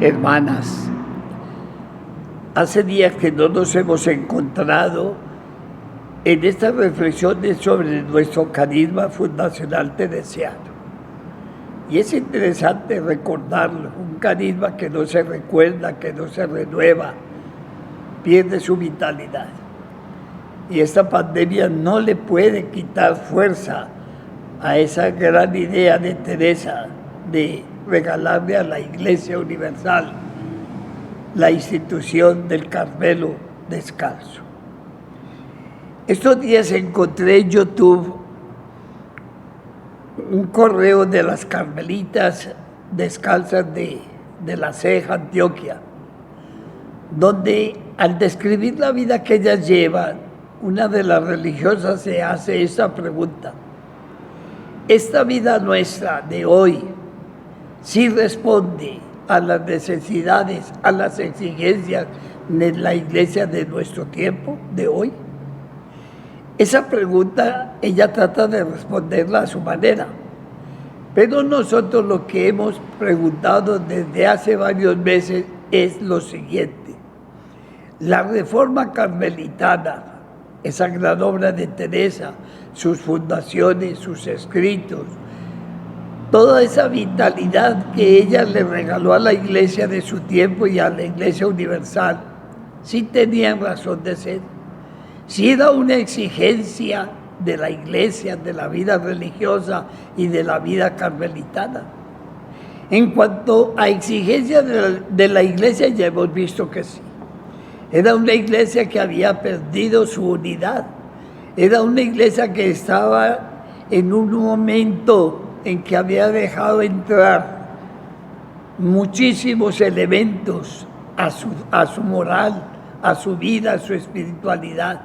hermanas. Hace días que no nos hemos encontrado en estas reflexiones sobre nuestro carisma fundacional teresiano. Y es interesante recordarlo, un carisma que no se recuerda, que no se renueva, pierde su vitalidad. Y esta pandemia no le puede quitar fuerza a esa gran idea de Teresa de regalarle a la Iglesia Universal la institución del Carmelo descalzo. Estos días encontré en YouTube un correo de las carmelitas descalzas de La Ceja, Antioquia, donde al describir la vida que ellas llevan, una de las religiosas se hace esta pregunta: ¿esta vida nuestra de hoy sí responde a las necesidades, a las exigencias de la iglesia de nuestro tiempo, de hoy? Esa pregunta ella trata de responderla a su manera, pero nosotros lo que hemos preguntado desde hace varios meses es lo siguiente: la reforma carmelitana, esa gran obra de Teresa, sus fundaciones, sus escritos, toda esa vitalidad que ella le regaló a la iglesia de su tiempo y a la Iglesia Universal, sí tenían razón de ser. Si era una exigencia de la iglesia, de la vida religiosa y de la vida carmelitana. En cuanto a exigencia de la iglesia, ya hemos visto que sí. Era una iglesia que había perdido su unidad. Era una iglesia que estaba en un momento en que había dejado entrar muchísimos elementos a su moral, a su vida, a su espiritualidad.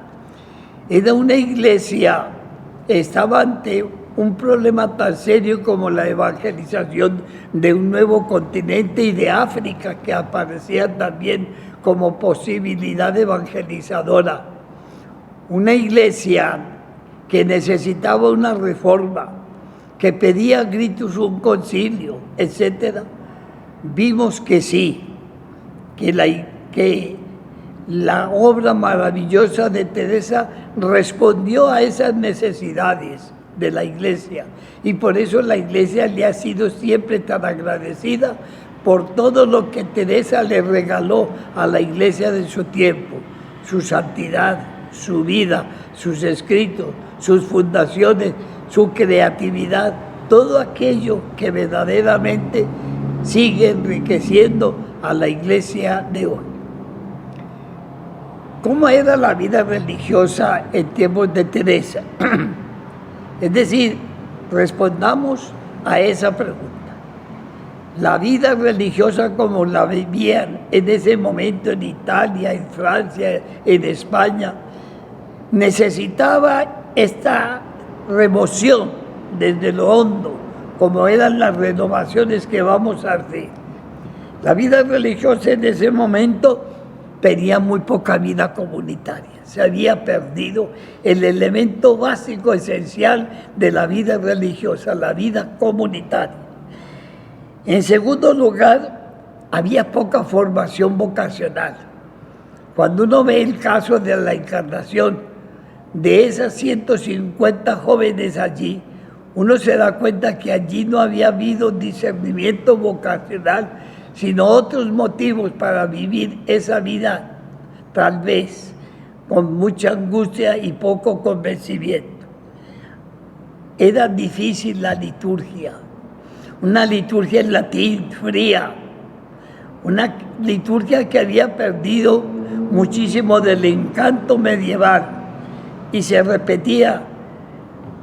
Era una iglesia que estaba ante un problema tan serio como la evangelización de un nuevo continente y de África, que aparecía también como posibilidad evangelizadora. Una iglesia que necesitaba una reforma, que pedía a gritos un concilio, etc. Vimos que sí, que la obra maravillosa de Teresa respondió a esas necesidades de la iglesia, y por eso la iglesia le ha sido siempre tan agradecida por todo lo que Teresa le regaló a la iglesia de su tiempo: su santidad, su vida, sus escritos, sus fundaciones, su creatividad, todo aquello que verdaderamente sigue enriqueciendo a la iglesia de hoy. ¿Cómo era la vida religiosa en tiempos de Teresa? Es decir, respondamos a esa pregunta. La vida religiosa como la vivían en ese momento en Italia, en Francia, en España, necesitaba esta remoción desde lo hondo, como eran las renovaciones que vamos a hacer. La vida religiosa en ese momento tenía muy poca vida comunitaria. Se había perdido el elemento básico, esencial de la vida religiosa, la vida comunitaria. En segundo lugar, había poca formación vocacional. Cuando uno ve el caso de la Encarnación, de esas 150 jóvenes allí, uno se da cuenta que allí no había habido discernimiento vocacional, sino otros motivos para vivir esa vida, tal vez con mucha angustia y poco convencimiento. Era difícil la liturgia, una liturgia en latín fría, una liturgia que había perdido muchísimo del encanto medieval y se repetía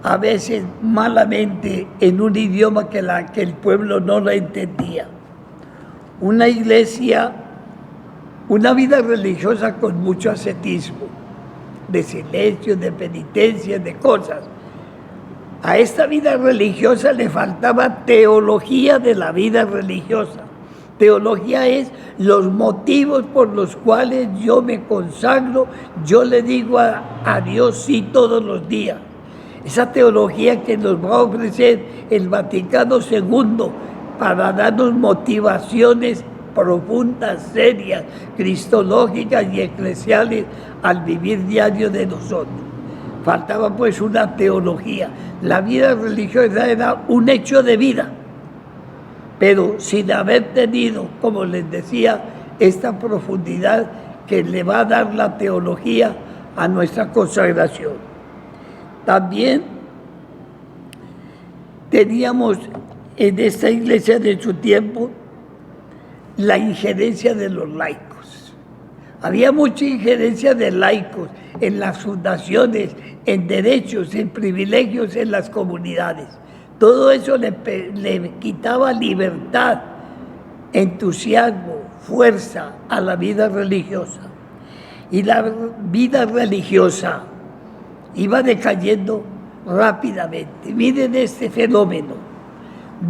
a veces malamente en un idioma que el pueblo no la entendía. Una iglesia, una vida religiosa con mucho ascetismo, de silencio, de penitencia, de cosas. A esta vida religiosa le faltaba teología de la vida religiosa. Teología es los motivos por los cuales yo me consagro, yo le digo a Dios sí todos los días. Esa teología que nos va a ofrecer el Vaticano II para darnos motivaciones profundas, serias, cristológicas y eclesiales al vivir diario de nosotros. Faltaba pues una teología. La vida religiosa era un hecho de vida, pero sin haber tenido, como les decía, esta profundidad que le va a dar la teología a nuestra consagración. También teníamos en esta iglesia de su tiempo la injerencia de los laicos. Había mucha injerencia de laicos en las fundaciones, en derechos, en privilegios en las comunidades. Todo eso le quitaba libertad, entusiasmo, fuerza a la vida religiosa. Y la vida religiosa iba decayendo rápidamente. Miren este fenómeno.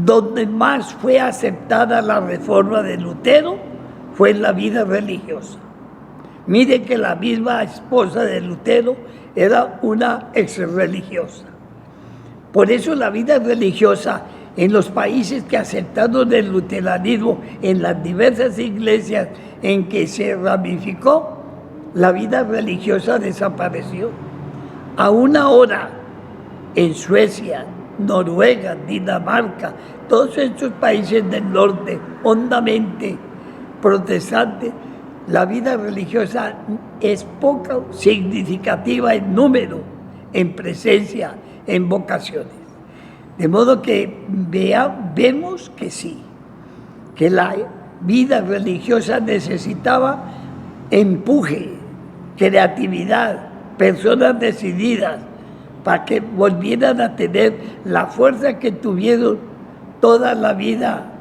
Donde más fue aceptada la reforma de Lutero fue en la vida religiosa. Miren que la misma esposa de Lutero era una exreligiosa. Por eso la vida religiosa en los países que aceptaron el luteranismo, en las diversas iglesias en que se ramificó, la vida religiosa desapareció. Aún ahora, en Suecia, Noruega, Dinamarca, todos estos países del norte, hondamente protestantes, la vida religiosa es poco significativa en número, en presencia, en vocaciones. De modo que vemos que sí, que la vida religiosa necesitaba empuje, creatividad, personas decididas, para que volvieran a tener la fuerza que tuvieron toda la vida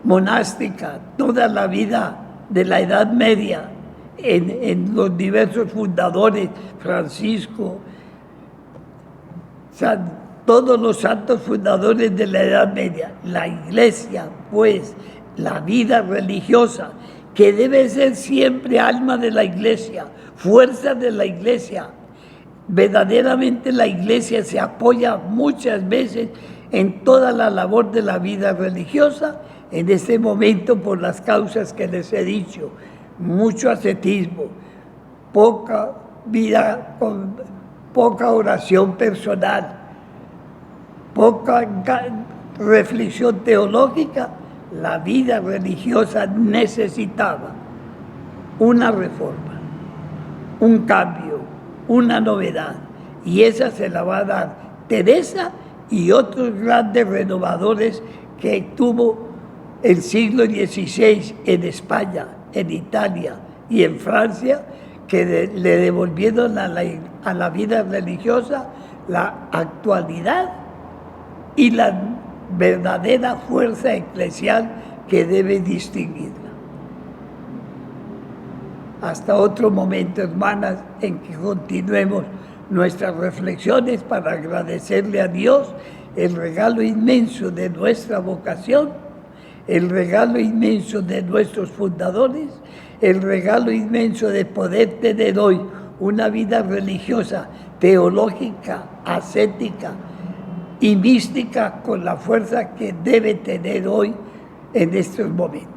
monástica, toda la vida de la Edad Media, en los diversos fundadores, Francisco, todos los santos fundadores de la Edad Media. La Iglesia, pues, la vida religiosa, que debe ser siempre alma de la Iglesia, fuerza de la Iglesia. Verdaderamente la Iglesia se apoya muchas veces en toda la labor de la vida religiosa, en este momento por las causas que les he dicho, mucho ascetismo, poca vida, poca oración personal, poca reflexión teológica. La vida religiosa necesitaba una reforma, un cambio, una novedad, y esa se la va a dar Teresa y otros grandes renovadores que tuvo el siglo XVI en España, en Italia y en Francia, que le devolvieron a la vida religiosa la actualidad y la verdadera fuerza eclesial que debe distinguirla. Hasta otro momento, hermanas, en que continuemos nuestras reflexiones para agradecerle a Dios el regalo inmenso de nuestra vocación, el regalo inmenso de nuestros fundadores, el regalo inmenso de poder tener hoy una vida religiosa, teológica, ascética y mística con la fuerza que debe tener hoy en estos momentos.